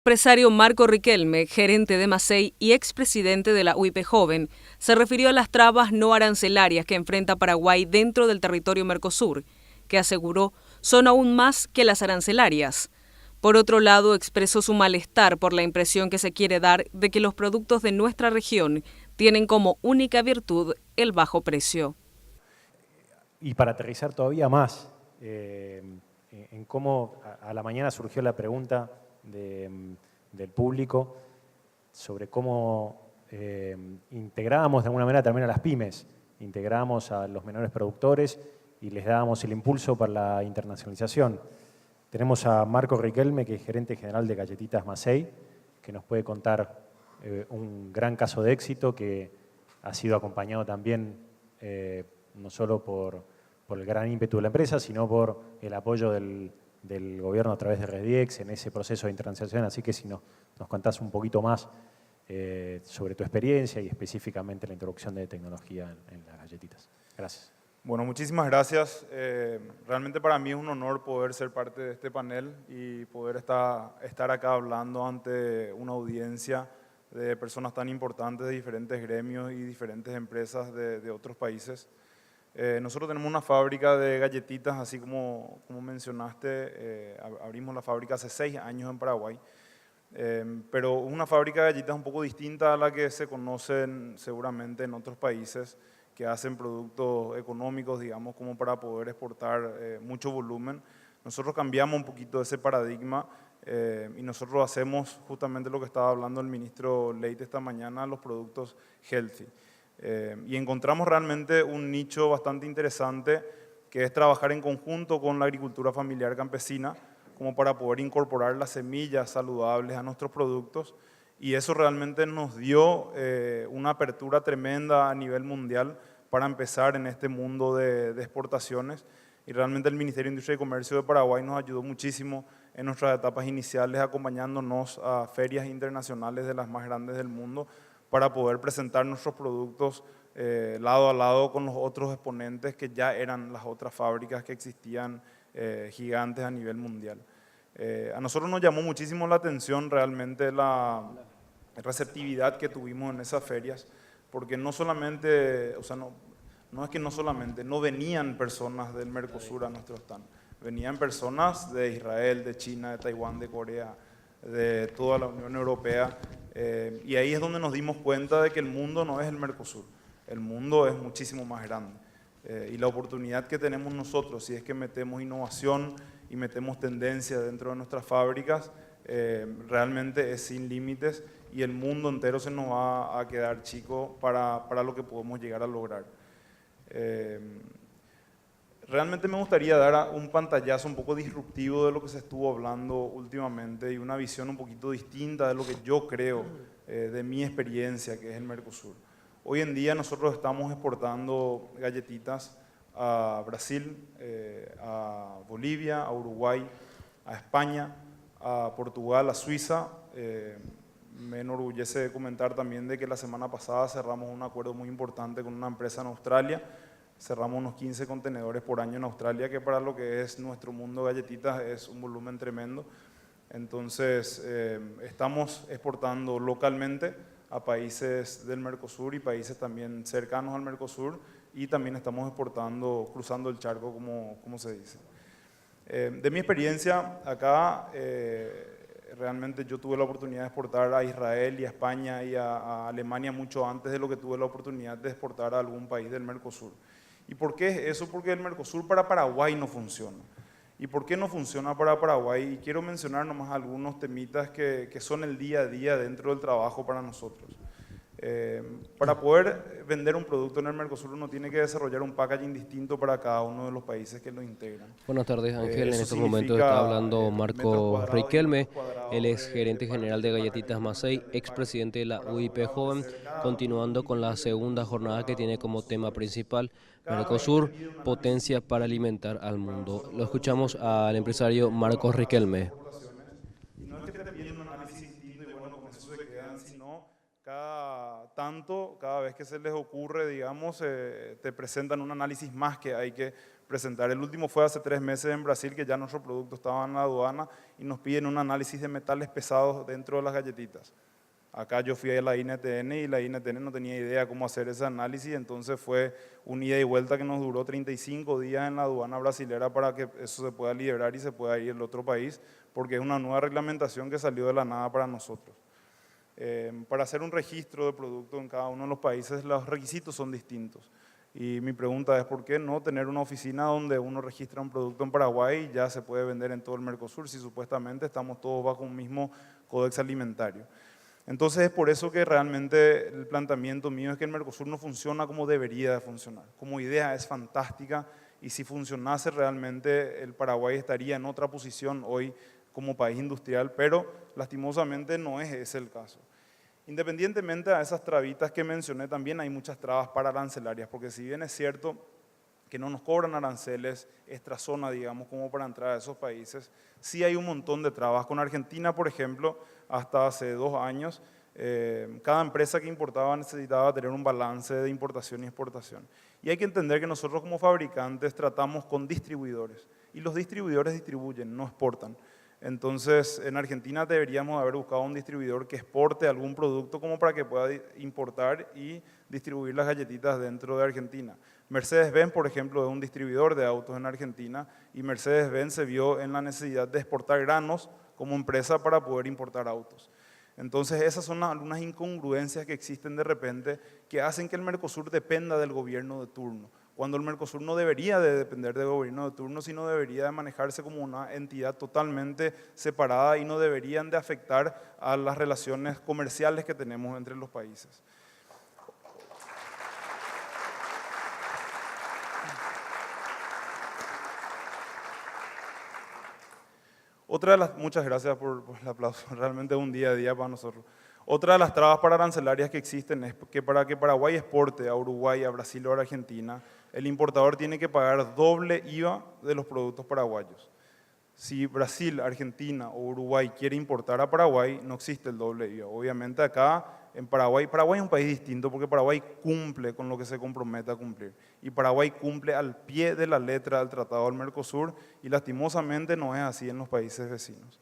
Empresario Marco Riquelme, gerente de Macei y expresidente de la UIP Joven, se refirió a las trabas no arancelarias que enfrenta Paraguay dentro del territorio Mercosur, que aseguró son aún más que las arancelarias. Por otro lado, expresó su malestar por la impresión que se quiere dar de que los productos de nuestra región tienen como única virtud el bajo precio. Y para aterrizar todavía más en cómo a la mañana surgió la pregunta del público sobre cómo integrábamos de alguna manera también a las pymes, integrábamos a los menores productores y les dábamos el impulso para la internacionalización. Tenemos a Marco Riquelme, que es gerente general de Galletitas Macei, que nos puede contar un gran caso de éxito que ha sido acompañado también no solo por el gran ímpetu de la empresa, sino por el apoyo del gobierno a través de Rediex en ese proceso de internacionalización. Así que si nos contás un poquito más sobre tu experiencia y específicamente la introducción de tecnología en las galletitas. Gracias. Bueno, muchísimas gracias. Realmente para mí es un honor poder ser parte de este panel y poder estar acá hablando ante una audiencia de personas tan importantes de diferentes gremios y diferentes empresas de otros países. Nosotros tenemos una fábrica de galletitas, así como mencionaste, abrimos la fábrica hace 6 años en Paraguay, pero una fábrica de galletitas un poco distinta a la que se conocen seguramente en otros países que hacen productos económicos, digamos, como para poder exportar mucho volumen. Nosotros cambiamos un poquito ese paradigma y nosotros hacemos justamente lo que estaba hablando el ministro Leite esta mañana, los productos healthy. Y encontramos realmente un nicho bastante interesante que es trabajar en conjunto con la agricultura familiar campesina como para poder incorporar las semillas saludables a nuestros productos, y eso realmente nos dio una apertura tremenda a nivel mundial para empezar en este mundo de exportaciones, y realmente el Ministerio de Industria y Comercio de Paraguay nos ayudó muchísimo en nuestras etapas iniciales acompañándonos a ferias internacionales de las más grandes del mundo para poder presentar nuestros productos lado a lado con los otros exponentes que ya eran las otras fábricas que existían gigantes a nivel mundial. A nosotros nos llamó muchísimo la atención realmente la receptividad que tuvimos en esas ferias, porque no solamente, o sea, no es que no solamente, no venían personas del Mercosur a nuestro stand, venían personas de Israel, de China, de Taiwán, de Corea, de toda la Unión Europea, y ahí es donde nos dimos cuenta de que el mundo no es el Mercosur, el mundo es muchísimo más grande. Y la oportunidad que tenemos nosotros, si es que metemos innovación y metemos tendencia dentro de nuestras fábricas, realmente es sin límites y el mundo entero se nos va a quedar chico para lo que podemos llegar a lograr. Realmente me gustaría dar un pantallazo un poco disruptivo de lo que se estuvo hablando últimamente y una visión un poquito distinta de lo que yo creo, de mi experiencia, que es el Mercosur. Hoy en día nosotros estamos exportando galletitas a Brasil, a Bolivia, a Uruguay, a España, a Portugal, a Suiza. Me enorgullece comentar también de que la semana pasada cerramos un acuerdo muy importante con una empresa en Australia. Cerramos unos 15 contenedores por año en Australia, que para lo que es nuestro mundo galletitas es un volumen tremendo. Entonces, estamos exportando localmente a países del Mercosur y países también cercanos al Mercosur, y también estamos exportando, cruzando el charco, como se dice. De mi experiencia acá, realmente yo tuve la oportunidad de exportar a Israel y a España y a Alemania mucho antes de lo que tuve la oportunidad de exportar a algún país del Mercosur. ¿Y por qué es eso? Porque el Mercosur para Paraguay no funciona. ¿Y por qué no funciona para Paraguay? Y quiero mencionar nomás algunos temitas que son el día a día dentro del trabajo para nosotros. Para poder vender un producto en el Mercosur uno tiene que desarrollar un packaging distinto para cada uno de los países que lo integran. Buenas tardes, Ángel. En estos momentos está hablando Marco Riquelme. Él es gerente general de Galletitas Macei, expresidente de la UIP Joven, continuando con la segunda jornada que tiene como tema principal Mercosur, potencia para alimentar al mundo. Lo escuchamos al empresario Marcos Riquelme. Y no es que esté pidiendo un análisis distinto y bueno, con eso se quedan, sino cada tanto, cada vez que se les ocurre, digamos, te presentan un análisis más que hay que presentar. El último fue hace 3 meses en Brasil, que ya nuestro producto estaba en la aduana y nos piden un análisis de metales pesados dentro de las galletitas. Acá yo fui a la INTN y la INTN no tenía idea cómo hacer ese análisis, entonces fue un ida y vuelta que nos duró 35 días en la aduana brasilera para que eso se pueda liberar y se pueda ir al otro país, porque es una nueva reglamentación que salió de la nada para nosotros. Para hacer un registro de producto en cada uno de los países, los requisitos son distintos. Y mi pregunta es, ¿por qué no tener una oficina donde uno registra un producto en Paraguay y ya se puede vender en todo el Mercosur si supuestamente estamos todos bajo un mismo códex alimentario? Entonces es por eso que realmente el planteamiento mío es que el Mercosur no funciona como debería de funcionar. Como idea es fantástica y si funcionase realmente el Paraguay estaría en otra posición hoy como país industrial, pero lastimosamente no es ese el caso. Independientemente de esas trabitas que mencioné, también hay muchas trabas para arancelarias, porque si bien es cierto que no nos cobran aranceles extra zona, digamos, como para entrar a esos países, sí hay un montón de trabas. Con Argentina, por ejemplo, hasta hace 2 años, cada empresa que importaba necesitaba tener un balance de importación y exportación. Y hay que entender que nosotros como fabricantes tratamos con distribuidores, y los distribuidores distribuyen, no exportan. Entonces, en Argentina deberíamos haber buscado un distribuidor que exporte algún producto como para que pueda importar y distribuir las galletitas dentro de Argentina. Mercedes-Benz, por ejemplo, es un distribuidor de autos en Argentina y Mercedes-Benz se vio en la necesidad de exportar granos como empresa para poder importar autos. Entonces, esas son algunas incongruencias que existen de repente que hacen que el Mercosur dependa del gobierno de turno, cuando el Mercosur no debería de depender del gobierno de turno, sino debería de manejarse como una entidad totalmente separada y no deberían de afectar a las relaciones comerciales que tenemos entre los países. Muchas gracias por el aplauso, realmente es un día a día para nosotros. Otra de las trabas para arancelarias que existen es que para que Paraguay exporte a Uruguay, a Brasil o a Argentina, el importador tiene que pagar doble IVA de los productos paraguayos. Si Brasil, Argentina o Uruguay quiere importar a Paraguay, no existe el doble IVA. Obviamente acá en Paraguay es un país distinto porque Paraguay cumple con lo que se compromete a cumplir. Y Paraguay cumple al pie de la letra del Tratado del Mercosur y lastimosamente no es así en los países vecinos.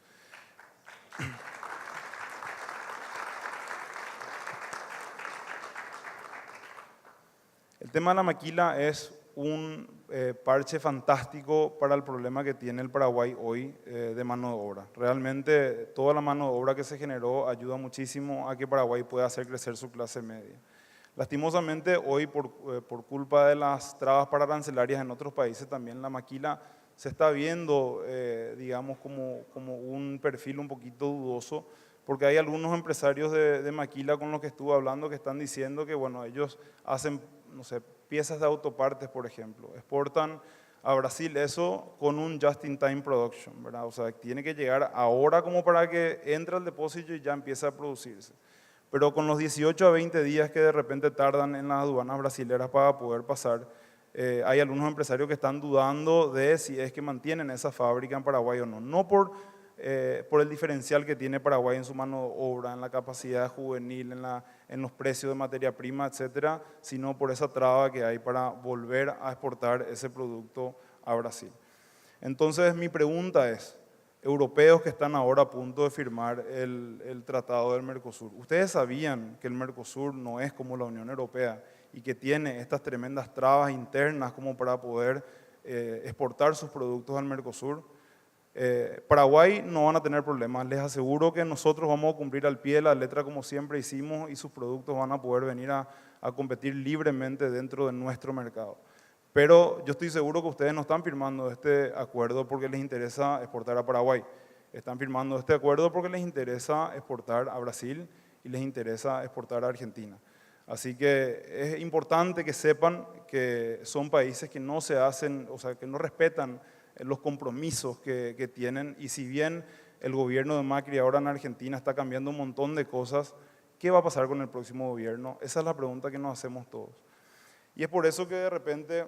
El tema de la maquila es un parche fantástico para el problema que tiene el Paraguay hoy de mano de obra. Realmente toda la mano de obra que se generó ayuda muchísimo a que Paraguay pueda hacer crecer su clase media. Lastimosamente hoy por culpa de las trabas para arancelarias en otros países también la maquila se está viendo digamos como un perfil un poquito dudoso, porque hay algunos empresarios de maquila con los que estuve hablando que están diciendo que bueno, ellos hacen, no sé, piezas de autopartes, por ejemplo, exportan a Brasil eso con un just-in-time production, ¿verdad? O sea, tiene que llegar ahora como para que entre al depósito y ya empiece a producirse. Pero con los 18 a 20 días que de repente tardan en las aduanas brasileras para poder pasar, hay algunos empresarios que están dudando de si es que mantienen esa fábrica en Paraguay o no. No por el diferencial que tiene Paraguay en su mano de obra, en la capacidad juvenil, en los precios de materia prima, etcétera, sino por esa traba que hay para volver a exportar ese producto a Brasil. Entonces mi pregunta es, europeos que están ahora a punto de firmar el Tratado del Mercosur, ¿ustedes sabían que el Mercosur no es como la Unión Europea y que tiene estas tremendas trabas internas como para poder exportar sus productos al Mercosur? Paraguay no van a tener problemas, les aseguro que nosotros vamos a cumplir al pie de la letra como siempre hicimos y sus productos van a poder venir a competir libremente dentro de nuestro mercado. Pero yo estoy seguro que ustedes no están firmando este acuerdo porque les interesa exportar a Paraguay, están firmando este acuerdo porque les interesa exportar a Brasil y les interesa exportar a Argentina. Así que es importante que sepan que son países que no se hacen, o sea, que no respetan los compromisos que tienen, y si bien el gobierno de Macri ahora en Argentina está cambiando un montón de cosas, ¿qué va a pasar con el próximo gobierno? Esa es la pregunta que nos hacemos todos. Y es por eso que de repente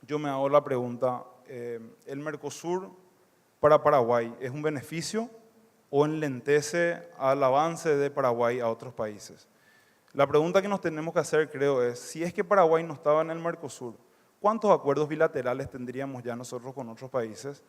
yo me hago la pregunta, ¿el Mercosur para Paraguay es un beneficio o enlentece al avance de Paraguay a otros países? La pregunta que nos tenemos que hacer, creo, es, si es que Paraguay no estaba en el Mercosur, ¿cuántos acuerdos bilaterales tendríamos ya nosotros con otros países?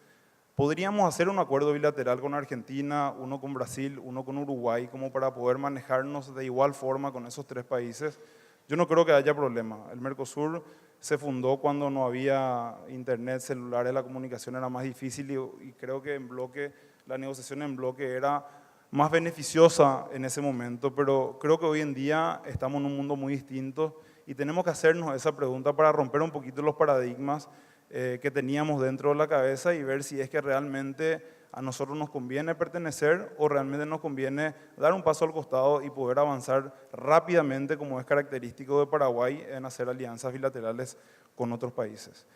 ¿Podríamos hacer un acuerdo bilateral con Argentina, uno con Brasil, uno con Uruguay, como para poder manejarnos de igual forma con esos 3 países? Yo no creo que haya problema. El Mercosur se fundó cuando no había internet, celulares, la comunicación era más difícil y creo que en bloque, la negociación en bloque era más beneficiosa en ese momento, pero creo que hoy en día estamos en un mundo muy distinto y tenemos que hacernos esa pregunta para romper un poquito los paradigmas que teníamos dentro de la cabeza y ver si es que realmente a nosotros nos conviene pertenecer o realmente nos conviene dar un paso al costado y poder avanzar rápidamente, como es característico de Paraguay, en hacer alianzas bilaterales con otros países.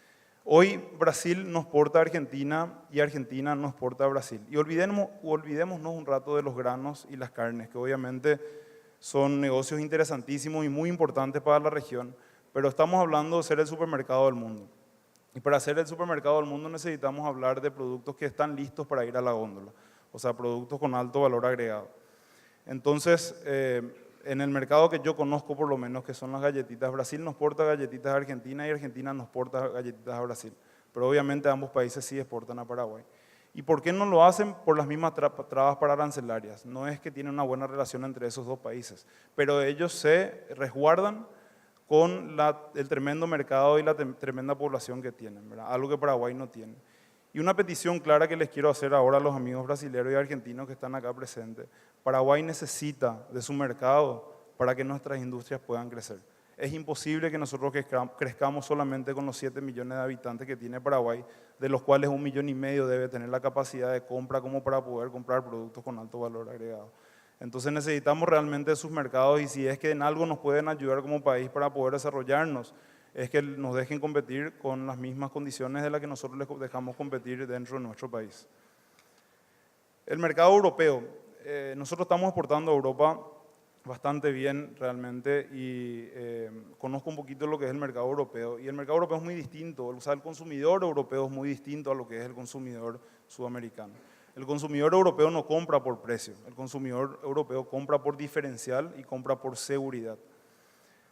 Hoy Brasil nos porta a Argentina y Argentina nos porta a Brasil. Y olvidémonos un rato de los granos y las carnes, que obviamente son negocios interesantísimos y muy importantes para la región, pero estamos hablando de ser el supermercado del mundo. Y para ser el supermercado del mundo necesitamos hablar de productos que están listos para ir a la góndola, o sea, productos con alto valor agregado. Entonces, en el mercado que yo conozco por lo menos, que son las galletitas, Brasil nos porta galletitas a Argentina y Argentina nos porta galletitas a Brasil. Pero obviamente ambos países sí exportan a Paraguay. ¿Y por qué no lo hacen? Por las mismas trabas para arancelarias. No es que tienen una buena relación entre esos 2 países, pero ellos se resguardan con el tremendo mercado y la tremenda población que tienen, ¿verdad? Algo que Paraguay no tiene. Y una petición clara que les quiero hacer ahora a los amigos brasileños y argentinos que están acá presentes. Paraguay necesita de su mercado para que nuestras industrias puedan crecer. Es imposible que nosotros crezcamos solamente con los 7 millones de habitantes que tiene Paraguay, de los cuales 1,5 millones debe tener la capacidad de compra como para poder comprar productos con alto valor agregado. Entonces necesitamos realmente de sus mercados y si es que en algo nos pueden ayudar como país para poder desarrollarnos, es que nos dejen competir con las mismas condiciones de las que nosotros les dejamos competir dentro de nuestro país. El mercado europeo. Nosotros estamos exportando a Europa bastante bien realmente y conozco un poquito lo que es el mercado europeo. Y el mercado europeo es muy distinto, o sea, el consumidor europeo es muy distinto a lo que es el consumidor sudamericano. El consumidor europeo no compra por precio, el consumidor europeo compra por diferencial y compra por seguridad.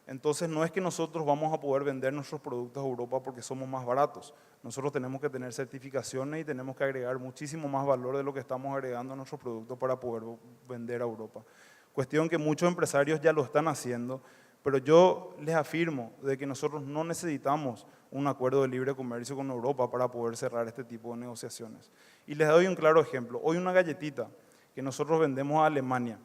Entonces no es que nosotros vamos a poder vender nuestros productos a Europa porque somos más baratos. Nosotros tenemos que tener certificaciones y tenemos que agregar muchísimo más valor de lo que estamos agregando a nuestros productos para poder vender a Europa. Cuestión que muchos empresarios ya lo están haciendo, pero yo les afirmo de que nosotros no necesitamos un acuerdo de libre comercio con Europa para poder cerrar este tipo de negociaciones. Y les doy un claro ejemplo. Hoy una galletita que nosotros vendemos a Alemania,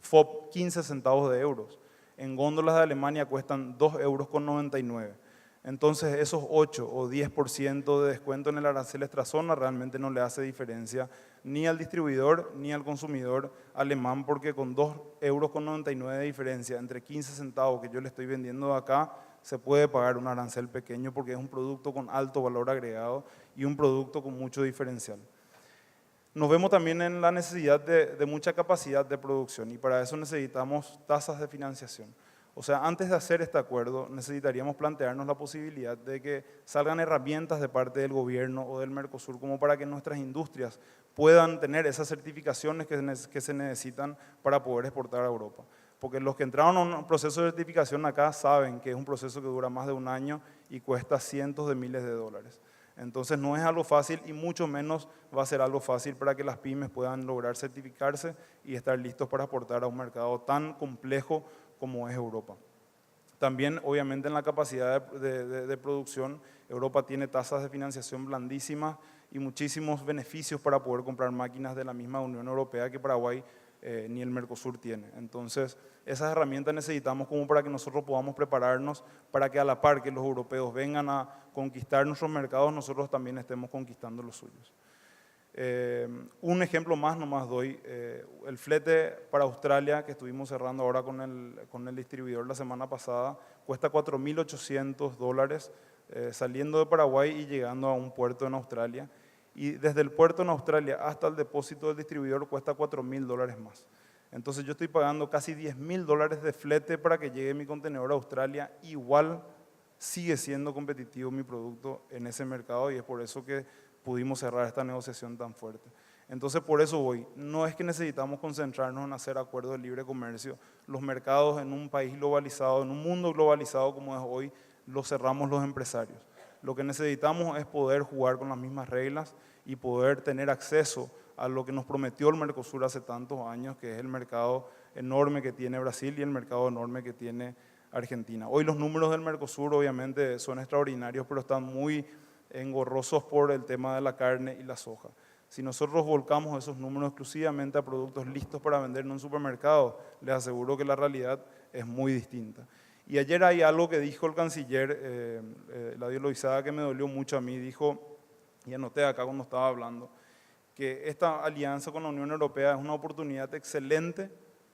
FOB 15 centavos de euros, en góndolas de Alemania cuestan 2,99 €. Entonces esos 8 o 10% de descuento en el arancel extrazona realmente no le hace diferencia ni al distribuidor ni al consumidor alemán, porque con 2,99 € de diferencia entre 15 centavos que yo le estoy vendiendo acá, se puede pagar un arancel pequeño porque es un producto con alto valor agregado y un producto con mucho diferencial. Nos vemos también en la necesidad de mucha capacidad de producción y para eso necesitamos tasas de financiación. O sea, antes de hacer este acuerdo necesitaríamos plantearnos la posibilidad de que salgan herramientas de parte del gobierno o del Mercosur como para que nuestras industrias puedan tener esas certificaciones que se necesitan para poder exportar a Europa. Porque los que entraron a un proceso de certificación acá saben que es un proceso que dura más de 1 año y cuesta cientos de miles de dólares. Entonces no es algo fácil y mucho menos va a ser algo fácil para que las pymes puedan lograr certificarse y estar listos para exportar a un mercado tan complejo como es Europa. También, obviamente, en la capacidad de producción, Europa tiene tasas de financiación blandísimas y muchísimos beneficios para poder comprar máquinas de la misma Unión Europea que Paraguay ni el Mercosur tiene. Entonces, esas herramientas necesitamos como para que nosotros podamos prepararnos para que a la par que los europeos vengan a conquistar nuestros mercados, nosotros también estemos conquistando los suyos. Un ejemplo más nomás doy, el flete para Australia que estuvimos cerrando ahora con el distribuidor la semana pasada, cuesta $4.800 saliendo de Paraguay y llegando a un puerto en Australia. Y desde el puerto en Australia hasta el depósito del distribuidor cuesta $4.000 más. Entonces yo estoy pagando casi $10.000 de flete para que llegue mi contenedor a Australia, igual sigue siendo competitivo mi producto en ese mercado y es por eso que pudimos cerrar esta negociación tan fuerte. Entonces, por eso voy. No es que necesitamos concentrarnos en hacer acuerdos de libre comercio. Los mercados en un país globalizado, en un mundo globalizado como es hoy, los cerramos los empresarios. Lo que necesitamos es poder jugar con las mismas reglas y poder tener acceso a lo que nos prometió el Mercosur hace tantos años, que es el mercado enorme que tiene Brasil y el mercado enorme que tiene Argentina. Hoy los números del Mercosur obviamente son extraordinarios, pero están muy engorrosos por el tema de la carne y la soja. Si nosotros volcamos esos números exclusivamente a productos listos para vender en un supermercado, les aseguro que la realidad es muy distinta. Y ayer hay algo que dijo el canciller, Eladio Loizaga, que me dolió mucho a mí. Dijo, y anoté acá cuando estaba hablando, que esta alianza con la Unión Europea es una oportunidad excelente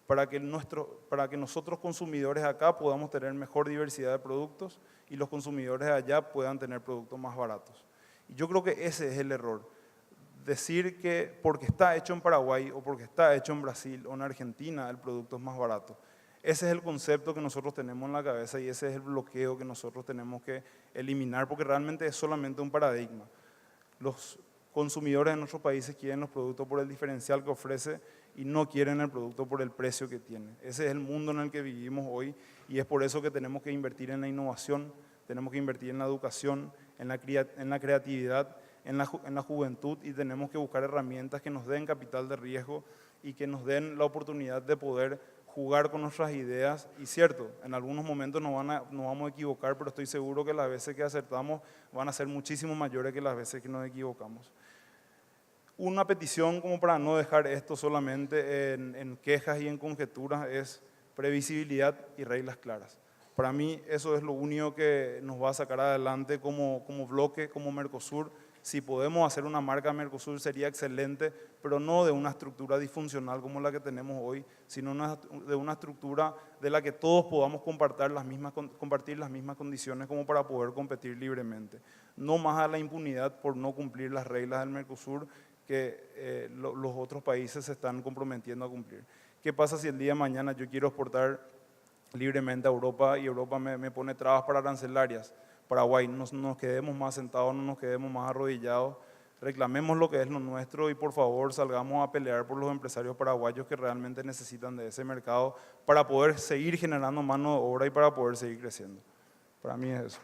para que nosotros consumidores acá podamos tener mejor diversidad de productos y los consumidores allá puedan tener productos más baratos. Y yo creo que ese es el error. Decir que porque está hecho en Paraguay o porque está hecho en Brasil o en Argentina el producto es más barato. Ese es el concepto que nosotros tenemos en la cabeza y ese es el bloqueo que nosotros tenemos que eliminar porque realmente es solamente un paradigma. Los consumidores en nuestros países quieren los productos por el diferencial que ofrece y no quieren el producto por el precio que tiene. Ese es el mundo en el que vivimos hoy y es por eso que tenemos que invertir en la innovación, tenemos que invertir en la educación, en la creatividad, en la juventud y tenemos que buscar herramientas que nos den capital de riesgo y que nos den la oportunidad de poder jugar con nuestras ideas. Y cierto, en algunos momentos nos vamos a equivocar, pero estoy seguro que las veces que acertamos van a ser muchísimo mayores que las veces que nos equivocamos. Una petición como para no dejar esto solamente en quejas y en conjeturas es previsibilidad y reglas claras. Para mí eso es lo único que nos va a sacar adelante como bloque, como Mercosur. Si podemos hacer una marca Mercosur sería excelente, pero no de una estructura disfuncional como la que tenemos hoy, sino de una estructura de la que todos podamos compartir las mismas condiciones como para poder competir libremente. No más a la impunidad por no cumplir las reglas del Mercosur que los otros países se están comprometiendo a cumplir. ¿Qué pasa si el día de mañana yo quiero exportar libremente a Europa y Europa me pone trabas para arancelarias? Paraguay, no nos quedemos más sentados, no nos quedemos más arrodillados, reclamemos lo que es lo nuestro y por favor salgamos a pelear por los empresarios paraguayos que realmente necesitan de ese mercado para poder seguir generando mano de obra y para poder seguir creciendo. Para mí es eso.